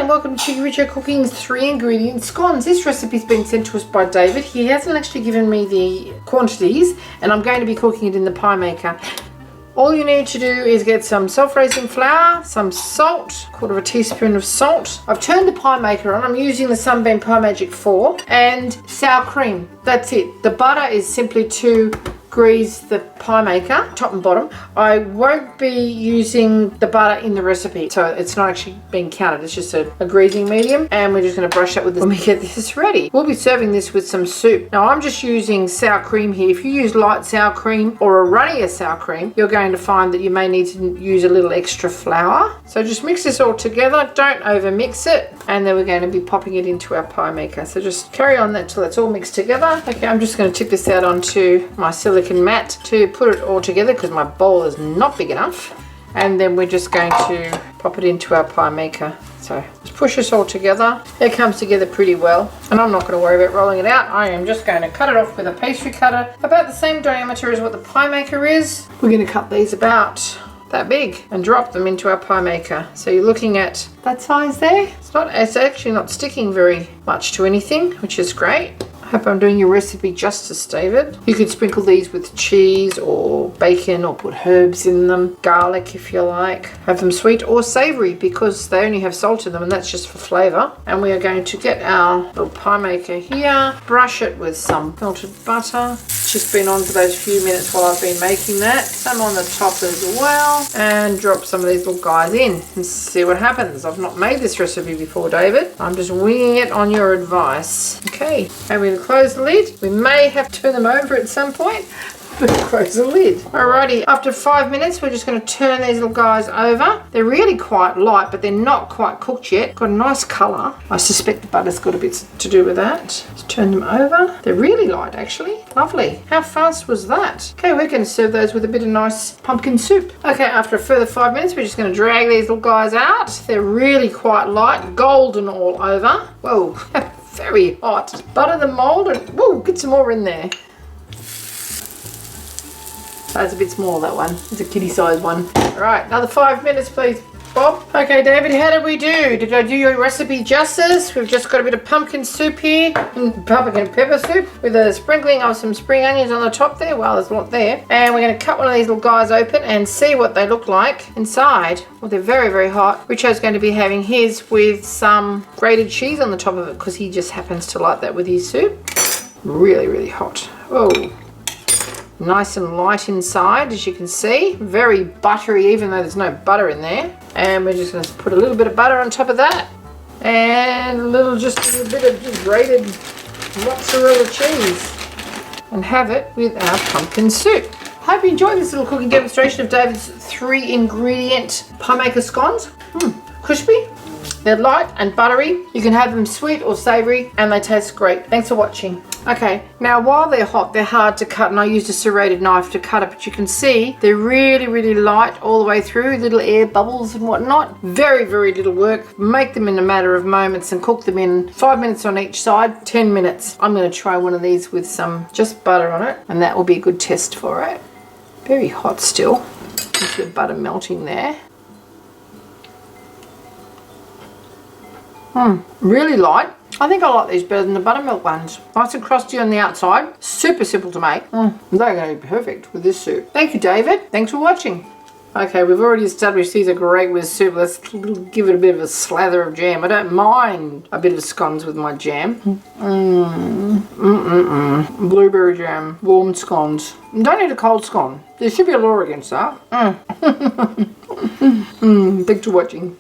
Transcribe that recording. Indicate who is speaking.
Speaker 1: welcome to Cheeky Richo Cooking's 3 ingredient scones. This recipe's been sent to us by David. He hasn't actually given me the quantities and I'm going to be cooking it in the pie maker. All you need to do is get some self-raising flour, some salt, 1/4 teaspoon of salt. I've turned the pie maker on. I'm using the Sunbeam Pie Magic 4 and sour cream. That's it. The butter is simply to grease the pie maker, top and bottom. I won't be using the butter in the recipe, so it's not actually being counted. It's just a greasing medium, and we're just going to brush that with this when we get this ready. We'll be serving this with some soup. Now I'm just using sour cream here. If you use light sour cream or a runnier sour cream, you're going to find that you may need to use a little extra flour. So just mix this all together, don't over mix it, and then we're going to be popping it into our pie maker. So just carry on that till it's all mixed together. Okay, I'm just going to tip this out onto my silicone mat to put it all together because my bowl is not big enough, and then we're just going to pop it into our pie maker. So just push this all together. It comes together pretty well, and I'm not going to worry about rolling it out. I am just going to cut it off with a pastry cutter about the same diameter as what the pie maker is. We're going to cut these about that big and drop them into our pie maker. So you're looking at that size there. It's actually not sticking very much to anything, which is great. I hope I'm doing your recipe justice, David. You could sprinkle these with cheese or bacon or put herbs in them, garlic if you like. Have them sweet or savoury because they only have salt in them, and that's just for flavour. And we are going to get our little pie maker here, brush it with some melted butter. It's just been on for those few minutes while I've been making that. Some on the top as well, and drop some of these little guys in and see what happens. I've not made this recipe before, David. I'm just winging it on your advice. Okay, and we're going to close the lid. We may have to turn them over at some point, but close the lid. Alrighty, after 5 minutes, we're just going to turn these little guys over. They're really quite light, but they're not quite cooked yet. Got a nice colour. I suspect the butter's got a bit to do with that. Just turn them over. They're really light, actually. Lovely. How fast was that? Okay, we're going to serve those with a bit of nice pumpkin soup. Okay, after a further 5 minutes, we're just going to drag these little guys out. They're really quite light, golden all over. Whoa. Very hot. Butter the mould and whoa, get some more in there. That's a bit small, that one. It's a kiddie size one. All right, another 5 minutes, please, Bob. Okay, David, how did we do? Did I do your recipe justice? We've just got a bit of pumpkin soup here, pumpkin pepper soup with a sprinkling of some spring onions on the top there. Well, there's a lot there. And we're going to cut one of these little guys open and see what they look like inside. Well, they're very, very hot. Richo's going to be having his with some grated cheese on the top of it because he just happens to like that with his soup. Really, really hot. Oh. Nice and light inside, as you can see. Very buttery, even though there's no butter in there. And we're just going to put a little bit of butter on top of that. And just a little bit of grated mozzarella cheese. And have it with our pumpkin soup. Hope you enjoyed this little cooking demonstration of David's 3 ingredient pie maker scones. Crispy. They're light and buttery. You can have them sweet or savoury, and they taste great. Thanks for watching. Okay, now while they're hot, they're hard to cut, and I used a serrated knife to cut it, but you can see they're really, really light all the way through, little air bubbles and whatnot. Very, very little work. Make them in a matter of moments and cook them in 5 minutes on each side, 10 minutes. I'm going to try one of these with some just butter on it, and that will be a good test for it. Very hot still. There's the butter melting there. Really light. I think I like these better than the buttermilk ones. Nice and crusty on the outside. Super simple to make. They're going to be perfect with this soup. Thank you, David. Thanks for watching. Okay, we've already established these are great with soup. Let's give it a bit of a slather of jam. I don't mind a bit of scones with my jam. Blueberry jam. Warm scones. You don't need a cold scone. There should be a law against that. Thanks for watching.